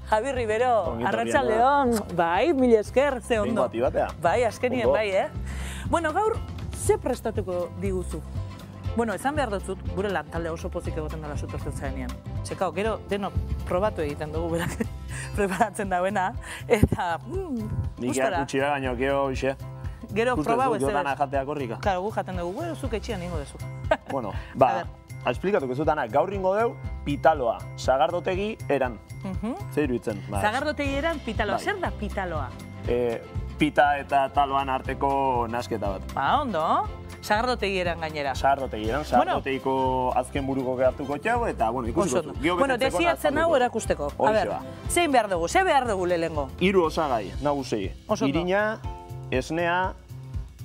Javi Rivero, arratsaldeon. Bai, mila esker, ze ondo. Bai, azkenien bai, Bueno, gaur, ze prestatuko diguzu? Bueno, esan behar dutzut, gure lantalde oso pozik egoten dela sutortzen zarenean. Txekao, gero, denok probatu egiten dugu berak preparatzen dauena, eta, gustora. Nik gutxira gaino, gero, ixe. Gero, probau ez ere. Jotana jatea korrika. Claro, gu jaten dugu, gero, zuk etxian ingo dezu. Bueno, ba, esplikatuko zutana, gaur ingo deu, pitaloa, sagardotegi eran. Zer iruditzen? Sagardotegi eran, pitaloa. Zer da pitaloa? Pita eta taloan arteko nasketa bat. Ba, ondo. Sagardotegi eran gainera. Sagardotegi eran, sagardotegiko azken buruko gehartuko txau, eta, bueno, ikusiko zu. Bueno, desiatzen hau erakusteko. A ber, zein behar dugu, ze behar dugu lehengo? 3 osagai, nagusei. Irina, esnea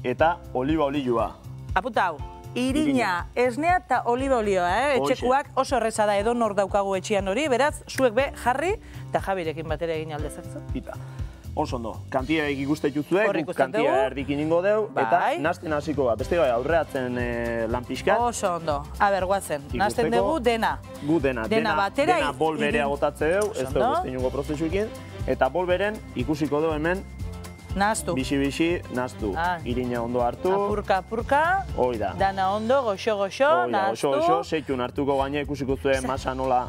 eta oliba olioa. Aputa hau. Irina, esnea eta oliba olioa, etxekuak oso erreza da edo nor daukagu etxian hori, beraz, zuek be jarri eta Jabirekin batera egin aldezakzu. Pita. Oso ondo, kantiaik ikuste jutzuek, kantia erdikin ingo deu, eta nazten hasiko bat. Beste gai, aurreatzen lan pixkat. Oso ondo. A ber, guatzen, nazten dugu dena. Gu dena. Dena batera. Dena bol berea botatze deu, ez dugu beste inungo prozesuekin. Eta bol beren ikusiko du hemen. Naztu. Bixi-bixi, naztu. Irina ondo hartu. Apurka-apurka. Hoi da. Dana ondo, goxo-goxo, naztu. Goxo-goxo, seitun hartuko gaina ikusiko zuen masa nola.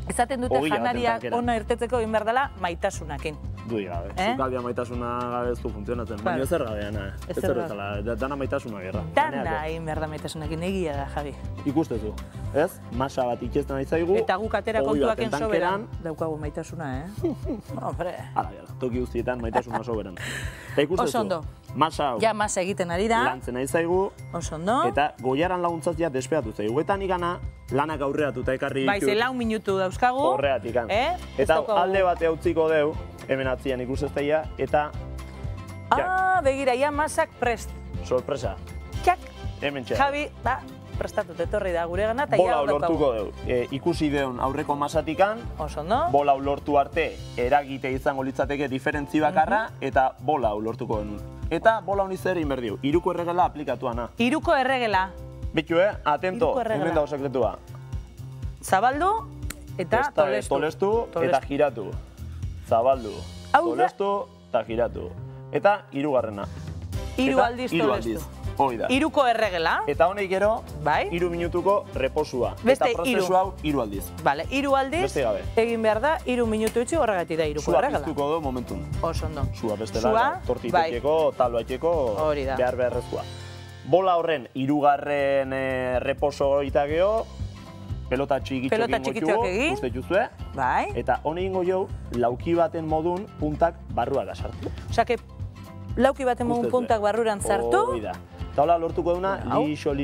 Ezaten dute janariak ona irtetzeko egin behar dela maitasunakin. Dui gabe. Zukaldia maitasuna gabe ez du funtzionatzen. Baina zer gabeana. Ez zer bezala. Dana maitasuna gerra. Dana egin behar da maitasunakin, egia da, Javi. Ikustezu. Ez? Masa bat ikesten nahi zaigu. Eta guk atera kontuaken soberan. Daukagu maitasuna, Hombre. Hala, toki guztietan maitasuna soberan. Eta ikustezu. Oso ondo. Masa hau. Ja, masa egiten ari da. Lantzen nahi zaigu. Oso ondo. Eta goiaran laguntzazia despeatu zaigu. Eta nikana lanak aurreatuta ekarri ditut. Bai, 4 minutu dauzkagu. Horreatik. Eta alde bate utziko deu, hemen atzian ikusteztaia, eta... begira, ja masak prest. Sorpresa. Txak. Hemen txak. Javi, prestatut etorri da gure gana, eta ja lortuko deu. Ikusi deun aurreko masatikan. Oso ondo. Bola lortu arte, eragite izango litzateke diferentzi bakarra, eta bola lortuko denun. Eta bola honi zer inberdiu. 3ko erregela aplikatuana. 3ko erregela. Bitu, atento, hemen dago sekretua. Zabaldu eta tolestu. Tolestu eta giratu. Zabaldu, tolestu eta giratu. Eta 3garrena. 3 aldiz tolestu. Hoi da. 3ko erregela. Eta honek gero, 3 minutuko reposua. Beste eta prozesu hau 3 aldiz. Bale, 3 aldiz egin behar da, 3 minutu itxi horregatik da 3ko erregela. Sua piztuko du momentun. Oso ondo. Sua bestela, tortitetieko, taloateko, behar beharrezkoa. Bola horren 3garren reposo eta geho, pelota txikitxoak egin, uste juzue. Bai. Eta hone ingo jau, lauki baten modun puntak barruak sartu. Osea, lauki baten modun puntak barruran sartu. Hoi da. Eta hola lortuko duna, lixo,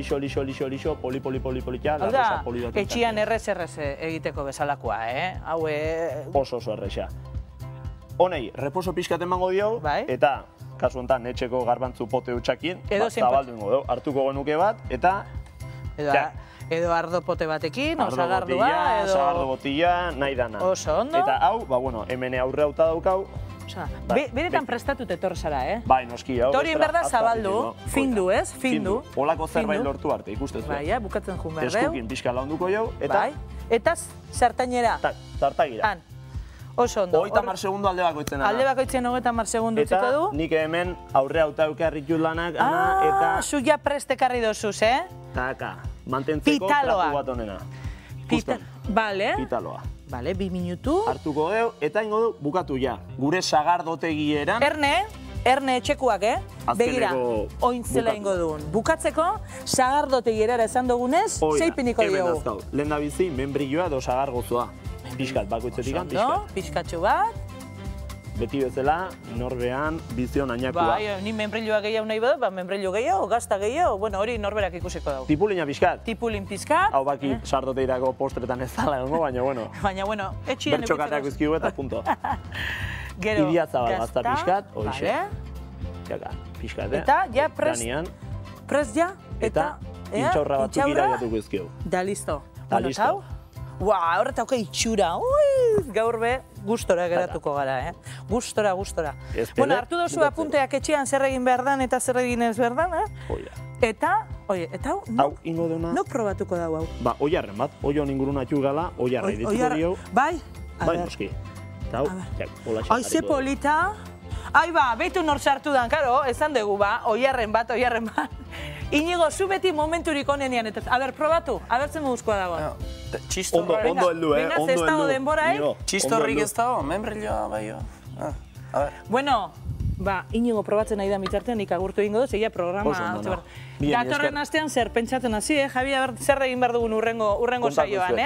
poli, hau da, etxian errez egiteko bezalakoa, Hau oso erreza. Honei, reposo pixkat emango dio, eta kasu honetan etxeko garbantzu pote utxakin, zabaldu ingo dugu, hartuko genuke bat, eta... Edo ardo pote batekin, osagardua, edo... Sagardo botilla, nahi dana. Oso ondo. Eta hau, hemen aurre hauta daukau. Beretan prestatut etorri zara, Bai, noski, hau. Torien berda zabaldu, findu, ez? Findu. Olako zerbait lortu arte, ikustezu. Bai, bukatzen jun berdeu. Eskukin pixka launduko jau, eta... Eta zartainera. Zartagira. Oso ondo. 30 segundo alde bakoitzen ana. Alde bakoitzen 30 segundo utziko du. Eta nik hemen aurre hauta eukarritut lanak, ana, eta... Zu ja prestekarri dozuz, Taka, mantentzeko tratu bat honena. Bale. Pitaloa. Bale, 2 minutu. Hartuko deu, eta ingo du, bukatu ja. Gure sagardotegi eran... Erne etxekuak, Begira, ointzela ingo duen. Bukatzeko, sagardotegi erara esan dugunez, zeipiniko diogu. Lehen da bizi, membrilloa edo sagargozoa. Piskat, bakoitzetik piskat. Piskatxo bat. Beti bezala, norbean, bizion ainakoa. Bai, ni membrilloa gehiago nahi badut, membrillo gehiago, gazta gehiago, hori norberak ikusiko dago. Tipulina piskat. Tipulin piskat. Hau baki sardoteirako postretan ez dala, baina bueno. Baina, etxien... Bertxokateak izkigu eta punto. Gero, Idiatzabal gazta piskat, hoxe. Jaka, piskat, Eta, ja, prest ja, eta intxaurra batzuk iraiatuko izkigu. Da, listo. Da, listo. Horretauka itxura, gaur be, gustora geratuko gara, Gustora. Bueno, hartu dozu apunteak etxean zer egin behar dan eta zer egin ez behar dan, Eta, hau, ingo deuna... No probatuko dago hau. Oiarren bat, oion ingurun atxu gala, oiarra edituko dio. Bai? Bai, noski. Eta hau, hola ai, ze polita. Ai, ba, behitu nor sartu dan, karo, esan dugu, ba, oiarren bat. Inigo, zu beti momenturik onenian, eta, a ber, probatu, a ber zen moduzkoa dago. Ondo heldu, Venga, ez dago denbora, Txistorrik ez dago, membrilloa, bai, a ber. Bueno, ba, Inigo probatzen nahi da mitartean, nik agurtu egingo dut, egia programa. Datorren astean zer pentsatzen hasi, Javi, zer egin behar dugun urrengo saioan,